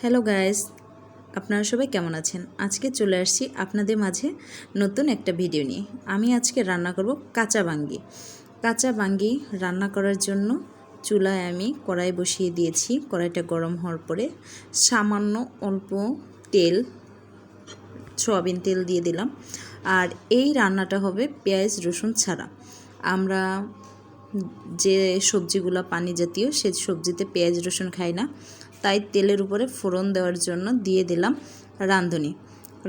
Hello guys, আপনারা সবাই কেমন আছেন? আজকে চলে আসছি আপনাদের মাঝে নতুন একটা ভিডিও নিয়ে। আমি আজকে রান্না করব কাঁচা বাঙ্গি। কাঁচা বাঙ্গি রান্না করার জন্য চুলায় আমি কড়াই বসিয়ে দিয়েছি। কড়াইটা গরম হওয়ার পরে সামান্য অল্প তেল, সয়াবিন তেল দিয়ে দিলাম। আর এই রান্নাটা হবে পেঁয়াজ রসুন ছাড়া। আমরা যে সবজিগুলো পানি জাতীয় সে সবজিতে পেঁয়াজ রসুন খাই না, তাই তেলের উপরে ফোড়ন দেওয়ার জন্য দিয়ে দিলাম রাঁধুনি।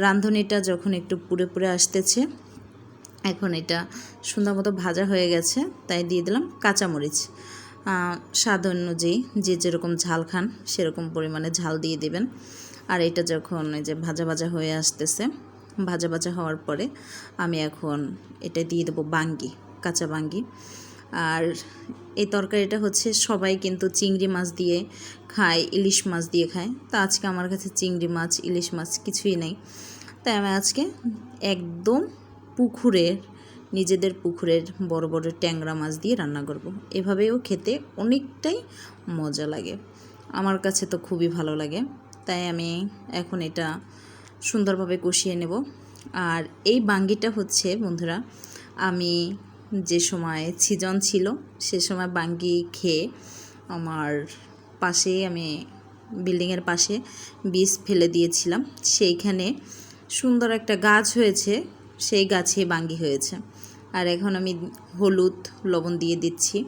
রাঁধুনিটা যখন একটু পুড়ে পুড়ে আসতেছে, এখন এটা সুন্দর মতো ভাজা হয়ে গেছে, তাই দিয়ে দিলাম কাঁচামরিচ। স্বাদ অনুযায়ী যে যেরকম ঝাল খান সেরকম পরিমাণে ঝাল দিয়ে দেবেন। আর এটা যখন এই যে ভাজা ভাজা হয়ে আসতেছে, ভাজা ভাজা হওয়ার পরে আমি এখন এটা দিয়ে দেবো বাঙ্গি, কাঁচা বাঙ্গি। আর এই তরকারিটা হচ্ছে সবাই কিন্তু চিংড়ি মাছ দিয়ে খায়, ইলিশ মাছ দিয়ে খায়। তা আজকে আমার কাছে চিংড়ি মাছ ইলিশ মাছ কিছুই নেই, তাই আমি আজকে একদম পুকুরের, নিজেদের পুকুরের বড় বড় ট্যাংরা মাছ দিয়ে রান্না করব। এভাবেও খেতে অনেকটাই মজা লাগে, আমার কাছে তো খুবই ভালো লাগে। তাই আমি এখন এটা সুন্দরভাবে কষিয়ে নেব। আর এই বাঙ্গিটা হচ্ছে বন্ধুরা, আমি যে সময় সিজন ছিল সে সময় বাঙ্গি খেয়ে আমার পাশে, আমি বিল্ডিংয়ের পাশে বীজ ফেলে দিয়েছিলাম, সেইখানে সুন্দর একটা গাছ হয়েছে, সেই গাছে বাঙ্গি হয়েছে। আর এখন আমি হলুদ লবণ দিয়ে দিচ্ছি।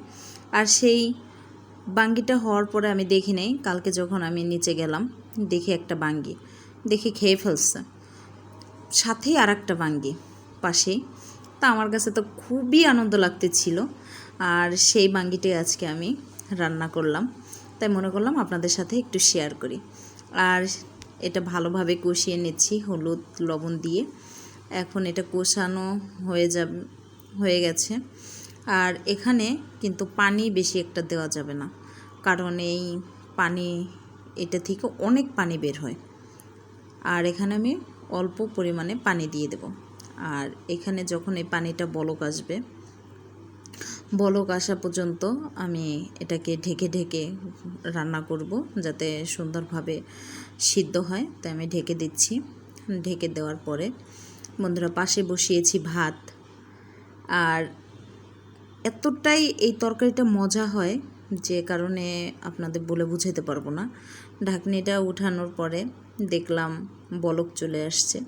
আর সেই বাঙ্গিটা হওয়ার পরে আমি দেখি নাই, কালকে যখন আমি নিচে গেলাম দেখি একটা বাঙ্গি, দেখি খেয়ে ফেলছে, সাথেই আর একটা বাঙ্গি পাশেই। তা আমার কাছে তো খুবই আনন্দ লাগতেছিল। আর সেই বাঙ্গিটাই আজকে আমি রান্না করলাম, তাই মনে করলাম আপনাদের সাথে একটু শেয়ার করি। আর এটা ভালোভাবে কষিয়ে নিচ্ছি হলুদ লবণ দিয়ে। এখন এটা কষানো হয়ে গেছে। আর এখানে কিন্তু পানি বেশি একটা দেওয়া যাবে না, কারণ এই পানি, এটা থেকে অনেক পানি বের হয়। আর এখানে আমি অল্প পরিমাণে পানি দিয়ে দেব। আর এখানে যখন এই পানিটা বলক আসবে, বলক আসা পর্যন্ত আমি এটাকে ঢেকে ঢেকে রান্না করব, যাতে সুন্দরভাবে সিদ্ধ হয়। তাই আমি ঢেকে দিচ্ছি। ঢেকে দেওয়ার পরে বন্ধুরা পাশে বসিয়েছি ভাত। আর এতটাই এই তরকারিটা মজা হয় যে কারণে আপনাদের বলে বুঝাতে পারবো না। ঢাকনিটা উঠানোর পরে দেখলাম বলক চলে আসছে।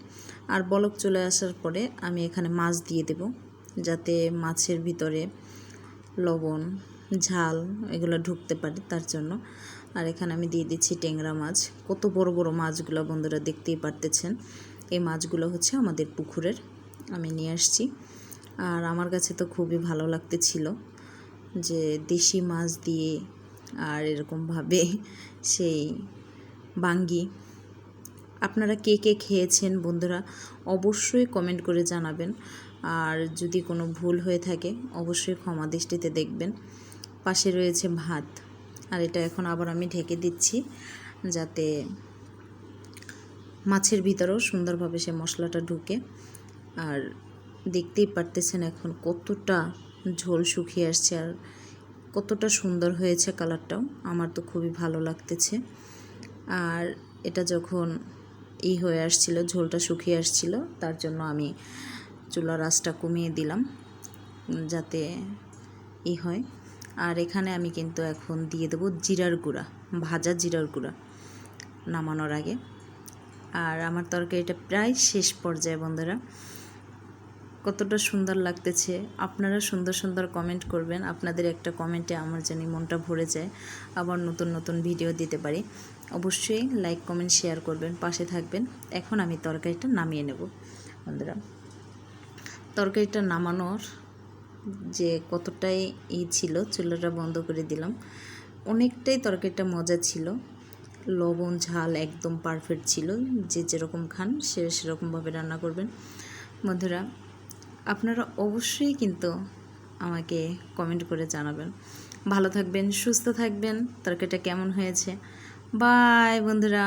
আর বলক চলে আসার পরে আমি এখানে মাছ দিয়ে দেব, যাতে মাছের ভিতরে লবণ ঝাল এগুলো ঢুকতে পারে, তার জন্য। আর এখানে আমি দিয়ে দিচ্ছি ট্যাংরা মাছ। কত বড় বড় মাছগুলো বন্ধুরা দেখতেই পারতেছেন। এই মাছগুলো হচ্ছে আমাদের পুকুরের, আমি নিয়ে আসছি। আর আমার কাছে তো খুবই ভালো লাগতেছিল যে দেশি মাছ দিয়ে আর এরকমভাবে সেই বাঙ্গি। আপনারা কে কে খেয়েছেন বন্ধুরা অবশ্যই কমেন্ট করে জানাবেন। আর যদি কোনো ভুল হয়ে থাকে অবশ্যই ক্ষমা দৃষ্টিতে দেখবেন। পাশে রয়েছে ভাত। আর এটা এখন আবার আমি ঢেকে দিচ্ছি, যাতে মাছের ভিতরেও সুন্দরভাবে সে মশলাটা ঢুকে। আর দেখতেই পারতেছেন এখন কতটা ঝোল শুকিয়ে আসছে, আর কতটা সুন্দর হয়েছে কালারটাও, আমার তো খুবই ভালো লাগতেছে। আর এটা যখন হয়ে আসছিল, ঝোলটা শুকিয়ে আসছিল, তার জন্য আমি চুলার আঁচটা কমিয়ে দিলাম, যাতে হয়। আর এখানে আমি কিন্তু এখন দিয়ে দেবো জিরার গুঁড়া, ভাজা জিরার গুঁড়া নামানোর আগে। আর আমার তরকারিটা প্রায় শেষ পর্যায়ে বন্ধুরা। কতটা সুন্দর লাগতেছে, আপনারা সুন্দর সুন্দর কমেন্ট করবেন। আপনাদের একটা কমেন্টে আমার জানি মনটা ভরে যায়, আবার নতুন নতুন ভিডিও দিতে পারি। অবশ্যই লাইক কমেন্ট শেয়ার করবেন, পাশে থাকবেন। এখন আমি তরকারিটা নামিয়ে নেব বন্ধুরা। তরকারিটা নামানোর যে কতটাই ছিল, চুলাটা বন্ধ করে দিলাম। অনেকটাই তরকারিটা মজা ছিল, লবণ ঝাল একদম পারফেক্ট ছিল। যে যেরকম খান সেরকমভাবে রান্না করবেন বন্ধুরা। আপনারা অবশ্যই কিন্তু আমাকে কমেন্ট করে জানাবেন। ভালো থাকবেন, সুস্থ থাকবেন। তরকারিটা কেমন হয়েছে? বাই বন্ধুরা।